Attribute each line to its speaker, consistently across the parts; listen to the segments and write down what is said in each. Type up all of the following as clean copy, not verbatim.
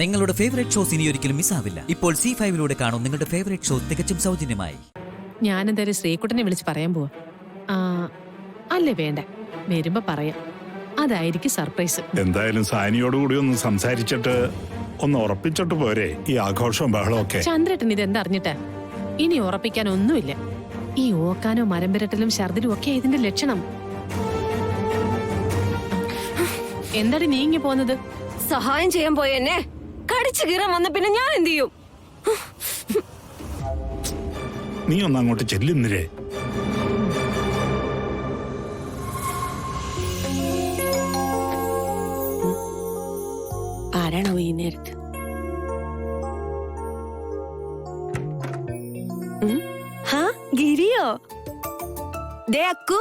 Speaker 1: നിങ്ങളുടെ favourite shows ഇനി ഒരിക്കലും മിസ്സാവില്ല. ഇപ്പോൾ C5 കാണും നിങ്ങളുടെ ഫേവറേറ്റ് ഷോ തികച്ചും സൗജന്യമായി.
Speaker 2: ഞാൻ എന്തായാലും ശ്രീകുട്ടനെ വിളിച്ച് പറയാൻ പോവാ. അല്ലേ വേണ്ട, വരുമ്പോ പറയാം. അതായിരിക്കും സർപ്രൈസ്.
Speaker 3: എന്തായാലും സാനിയോടുകൂടി ഒന്ന് സംസാരിച്ചിട്ട് ഒന്ന് ഉറപ്പിച്ചിട്ട് പോരെ ഈ ആഘോഷവും ബഹളവും ഒക്കെ.
Speaker 2: ചന്ദ്രേട്ടൻ ഇതെന്താ അറിഞ്ഞിട്ടാ? ഇനി ഉറപ്പിക്കാൻ ഒന്നുമില്ല. ഈ ഓക്കാനോ മരം പുരട്ടലും ഛർദിലും ഒക്കെ ഇതിന്റെ ലക്ഷണം. എന്താണ് നീങ്ങി പോന്നത്?
Speaker 4: സഹായം ചെയ്യാൻ പോയ എന്നെ കടിച്ചു കീറാൻ വന്ന പിന്നെ ഞാൻ എന്ത് ചെയ്യും?
Speaker 3: നീ ഒന്ന് അങ്ങോട്ട് ചെല്ലുന്നില്ലേ?
Speaker 4: ആരാണോ ഈ നേരത്ത്? ഗിരിയോ? ദേ അക്കു,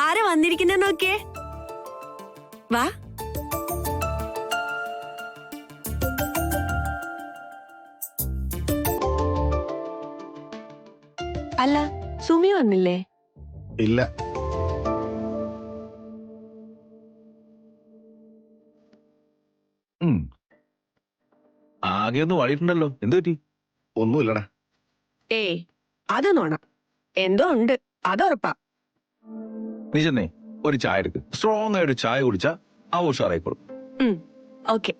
Speaker 4: ആരാ വന്നിരിക്കുന്ന നോക്കിയേ. വാ. അല്ല, സുമി വന്നില്ലേ?
Speaker 5: ഇല്ല.
Speaker 6: ആകെ ഒന്ന് വഴിയിട്ടുണ്ടല്ലോ, എന്ത് പറ്റി?
Speaker 5: ഒന്നുമില്ലടാ.
Speaker 4: ഏയ്, അത് നോണ. എന്തോ ഉണ്ട്, അതുറപ്പാ.
Speaker 6: നീ ചെന്നേ ഒരു ചായ എടുക്ക്. സ്ട്രോങ് ആയിട്ട് ചായ കുടിച്ചാ ആ ഉഷാറായിക്കോളും.
Speaker 4: ഓക്കെ.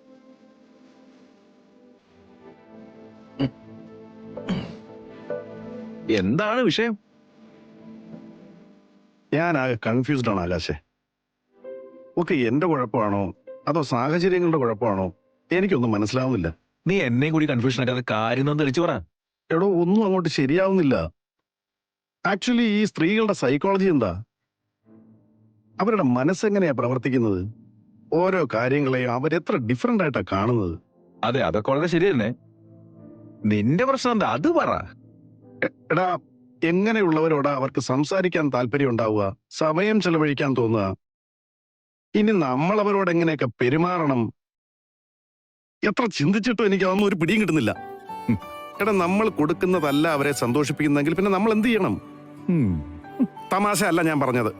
Speaker 6: എന്താണ് വിഷയം?
Speaker 5: ഞാൻ ആകെ കൺഫ്യൂസ്ഡ് ആണ് ആകാശേ. ഒക്കെ എന്റെ കുഴപ്പമാണോ അതോ സാഹചര്യങ്ങളുടെ കുഴപ്പമാണോ എനിക്കൊന്നും മനസ്സിലാവുന്നില്ല.
Speaker 6: നീ എന്നെയും കൂടി കൺഫ്യൂഷൻ ആക്കാതെ കാര്യം ഒന്ന് തെളിച്ചു പറ.
Speaker 5: എടോ, ഒന്നും അങ്ങോട്ട് ശരിയാവുന്നില്ല. ആക്ച്വലി ഈ സ്ത്രീകളുടെ സൈക്കോളജി എന്താ? അവരുടെ മനസ്സെങ്ങനെയാ പ്രവർത്തിക്കുന്നത്? ഓരോ കാര്യങ്ങളെയും അവരെത്ര ഡിഫറെന്റ് ആയിട്ടാ കാണുന്നത്.
Speaker 6: അതെ, അതൊക്കെ വളരെ ശരി തന്നെ. നിന്റെ പ്രശ്നം എന്താ അത് പറ.
Speaker 5: എടാ, എങ്ങനെയുള്ളവരോടാ അവർക്ക് സംസാരിക്കാൻ താല്പര്യം ഉണ്ടാവുക, സമയം ചെലവഴിക്കാൻ തോന്നുക? ഇനി നമ്മൾ അവരോട് എങ്ങനെയൊക്കെ പെരുമാറണം, എത്ര ചിന്തിച്ചിട്ടും എനിക്ക് അതൊന്നും ഒരു പിടിയും കിട്ടുന്നില്ല. എടാ, നമ്മൾ കൊടുക്കുന്നതല്ല അവരെ സന്തോഷിപ്പിക്കുന്നെങ്കിൽ പിന്നെ നമ്മൾ എന്ത് ചെയ്യണം? തമാശ അല്ല ഞാൻ പറഞ്ഞത്.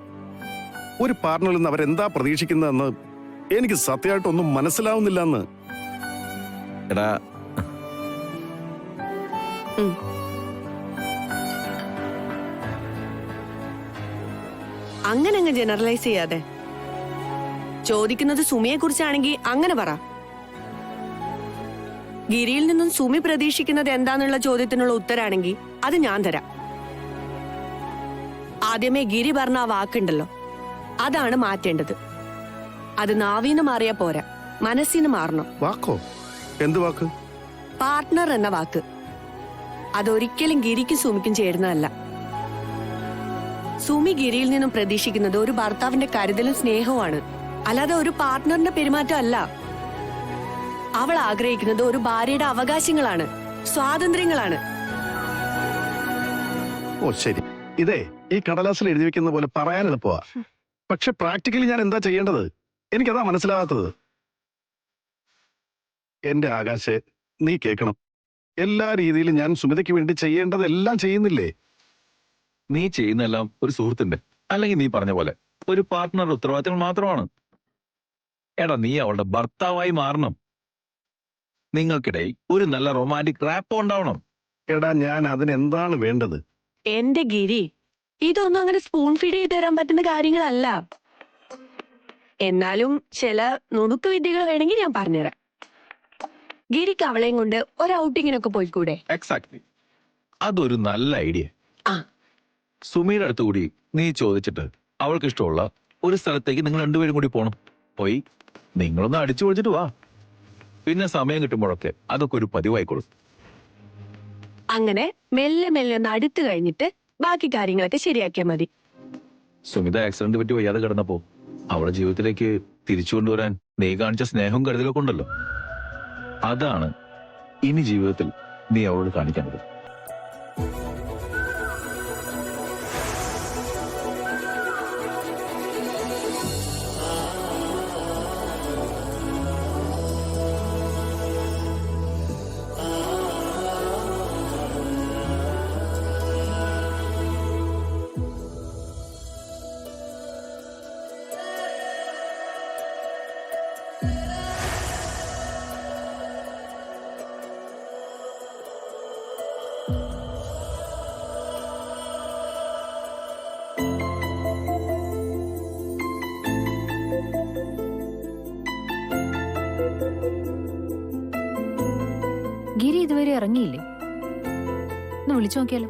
Speaker 5: ഒരു പാർട്ണറിൽ നിന്ന് അവരെന്താ പ്രതീക്ഷിക്കുന്നതെന്ന് എനിക്ക് സത്യമായിട്ടൊന്നും മനസ്സിലാവുന്നില്ല എന്ന്.
Speaker 6: എടാ,
Speaker 4: അങ്ങനെ അങ്ങ് ജനറലൈസ് ചെയ്യാതെ. ചോദിക്കുന്നത് സുമിയെ കുറിച്ചാണെങ്കിൽ അങ്ങനെ പറ. ഗിരിയിൽ നിന്നും സുമി പ്രതീക്ഷിക്കുന്നത് എന്താന്നുള്ള ചോദ്യത്തിനുള്ള ഉത്തരാണെങ്കിൽ അത് ഞാൻ തരാം. ആദ്യമേ ഗിരി പറഞ്ഞ ആ വാക്കുണ്ടല്ലോ, അതാണ് മാറ്റേണ്ടത്. അത് നാവീന്ന് മാറിയാ പോരാ, മനസ്സിന് മാറണം.
Speaker 5: വാക്കോ? എന്ത് വാക്ക്?
Speaker 4: പാർട്ട്ണർ എന്ന വാക്ക്. അതൊരിക്കലും ഗിരിക്കും സുമിക്കും ചേരുന്നതല്ല. സുമി ഗിരിയിൽ നിന്നും പ്രതീക്ഷിക്കുന്നത് ഒരു ഭർത്താവിന്റെ കരുതലും സ്നേഹവുമാണ്, അല്ലാതെ ഒരു പാർട്ട്ണറിന്റെ പെരുമാറ്റം അല്ല. അവൾ ആഗ്രഹിക്കുന്നത് ഒരു ഭാര്യയുടെ അവകാശങ്ങളാണ്, സ്വാതന്ത്ര്യങ്ങളാണ്.
Speaker 5: ഓ ശരി, ഇതേ ഈ കടലാസിൽ എഴുതി വെക്കുന്ന പോലെ പറയാൻ എളുപ്പമാ. പക്ഷെ പ്രാക്ടിക്കലി ഞാൻ എന്താ ചെയ്യേണ്ടത്? എനിക്കതാ മനസ്സിലാവാത്തത്. എന്റെ ആകാശെ, നീ കേൾക്കണം. എല്ലാ രീതിയിലും ഞാൻ സുമിതയ്ക്ക് വേണ്ടി ചെയ്യേണ്ടതെല്ലാം ചെയ്യുന്നില്ലേ?
Speaker 6: നീ ചെയ്യുന്നെല്ലാം ഒരു സുഹൃത്തിന്റെ, അല്ലെങ്കിൽ നീ പറഞ്ഞ പോലെ ഒരു പാർട്ട്ണറുടെ ഉത്തരവാദിത്തങ്ങൾ മാത്രമാണ്. എടാ, നീ അവളുടെ ഭർത്താവായി മാറണം. നിങ്ങൾക്കിടയിൽ ഒരു നല്ല റൊമാൻറ്റിക് റാപ്പ് ഉണ്ടാവണം.
Speaker 5: എടാ, ഞാൻ അതിനെന്താണ് വേണ്ടത്?
Speaker 4: എന്റെ ഗിരി, ഇതൊന്നും അങ്ങനെ സ്പൂൺ ഫീഡ് ചെയ്ത് തരാൻ പറ്റുന്ന കാര്യങ്ങളല്ല. എന്നാലും ചില നുണുക്ക് വിദ്യകൾ വേണമെങ്കിൽ ഞാൻ പറഞ്ഞുതരാം. ഗിരിക്ക് അവളെയും കൊണ്ട് ഒരു ഔട്ടിങ്ങിനൊക്കെ പോയിക്കൂടെ?
Speaker 6: എക്സാക്ട്ലി, അതൊരു നല്ല ഐഡിയ.
Speaker 4: ആ,
Speaker 6: സുമിയുടെ അടുത്ത് കൂടി നീ ചോദിച്ചിട്ട് അവൾക്ക് ഇഷ്ടമുള്ള ഒരു സ്ഥലത്തേക്ക് നിങ്ങൾ രണ്ടുപേരും കൂടി പോണം. പോയി നിങ്ങളൊന്ന് അടിച്ചു പൊളിച്ചിട്ട് വാ. പിന്നെ സമയം കിട്ടുമ്പോഴൊക്കെ അതൊക്കെ ഒരു പതിവായിക്കോളും.
Speaker 4: അങ്ങനെ മെല്ലെ മെല്ലെ ഒന്ന് അടുത്ത് കഴിഞ്ഞിട്ട് ബാക്കി കാര്യങ്ങളൊക്കെ ശരിയാക്കിയാൽ മതി.
Speaker 6: സുമിത ആക്സിഡന്റ് പറ്റി വയ്യാതെ കിടന്നപ്പോ അവളുടെ ജീവിതത്തിലേക്ക് തിരിച്ചു കൊണ്ടുവരാൻ നീ കാണിച്ച സ്നേഹവും കരുതലൊക്കെ ഉണ്ടല്ലോ, അതാണ് ഇനി ജീവിതത്തിൽ നീ അവളോട് കാണിക്കേണ്ടത്.
Speaker 7: ഗിരി ഇതുവരെ ഇറങ്ങിയില്ലേ? ഒന്ന് വിളിച്ചു നോക്കിയാലോ?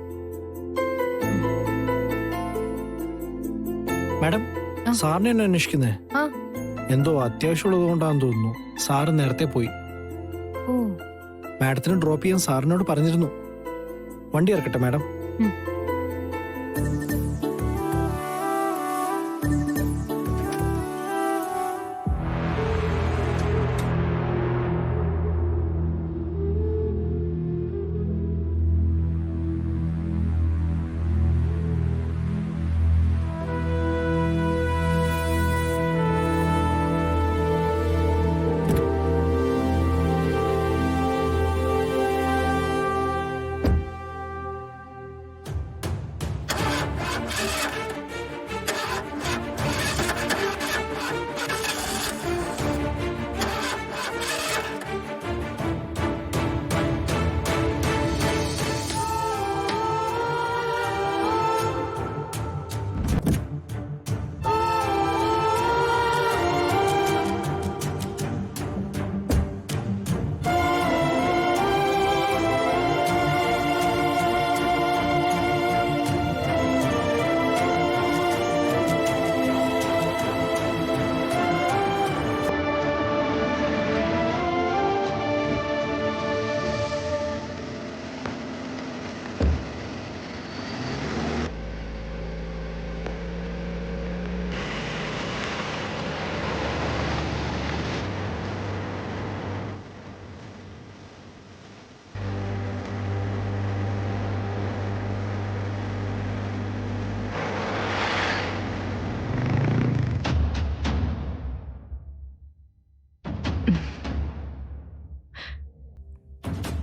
Speaker 8: മാഡം,
Speaker 7: ആ.
Speaker 8: സാറിനെ എന്നെ അന്വേഷിക്കുന്നേ?
Speaker 7: ആ.
Speaker 8: എന്തോ അത്യാവശ്യമുള്ളത് കൊണ്ടാന്ന് തോന്നുന്നു. സാറ് നേരത്തെ പോയി.
Speaker 7: ഓ,
Speaker 8: മാഡത്തിന് ഡ്രോപ്പ് ചെയ്യാൻ സാറിനോട് പറഞ്ഞിരുന്നു. വണ്ടി ഇറക്കട്ടെ മാഡം?
Speaker 7: ഉം.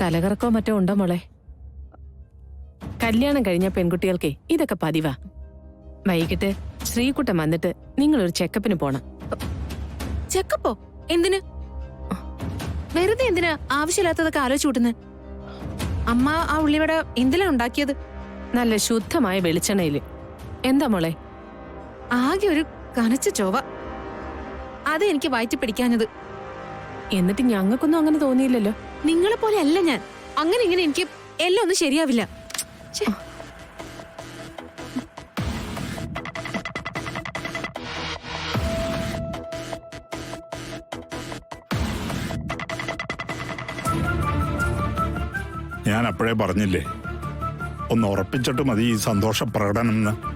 Speaker 2: തലകറക്കോ മറ്റോ ഉണ്ടോ മോളെ? കല്യാണം കഴിഞ്ഞ പെൺകുട്ടികൾക്കേ ഇതൊക്കെ പതിവാ. വൈകിട്ട് ശ്രീകുട്ടൻ വന്നിട്ട് നിങ്ങളൊരു ചെക്കപ്പിന് പോണം.
Speaker 9: ചെക്കപ്പോ? എന്തിന്? വെറുതെ എന്തിനാ ആവശ്യമില്ലാത്തതൊക്കെ ആലോചിച്ചു കൂട്ടുന്നത്? അമ്മ ആ ഉള്ളിവട എന്തിനാ ഉണ്ടാക്കിയത്?
Speaker 2: നല്ല ശുദ്ധമായ വെളിച്ചെണ്ണയില്. എന്താ മോളെ?
Speaker 9: ആകെ ഒരു കനച്ച ചൊവ. അത് എനിക്ക് വയറ്റി പിടിക്കാഞ്ഞത്.
Speaker 2: എന്നിട്ട് ഞങ്ങൾക്കൊന്നും അങ്ങനെ തോന്നിയില്ലല്ലോ.
Speaker 9: നിങ്ങളെ പോലെ അല്ല ഞാൻ. അങ്ങനെ ഇങ്ങനെ എനിക്ക് എല്ലാം ഒന്നും ശരിയാവില്ല. ഛെ.
Speaker 3: ഞാൻ അപ്പോഴേ പറഞ്ഞില്ലേ, ഒന്ന് ഉറപ്പിച്ചിട്ട് മതി ഈ സന്തോഷ പ്രകടനം എന്ന്.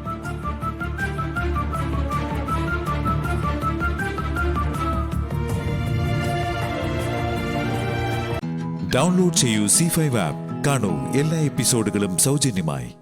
Speaker 10: ഡൗൺലോഡ് ചെയ്യൂ C5 ആപ്പ്. കാണൂ എല്ലാ എപ്പിസോഡുകളും സൗജന്യമായി.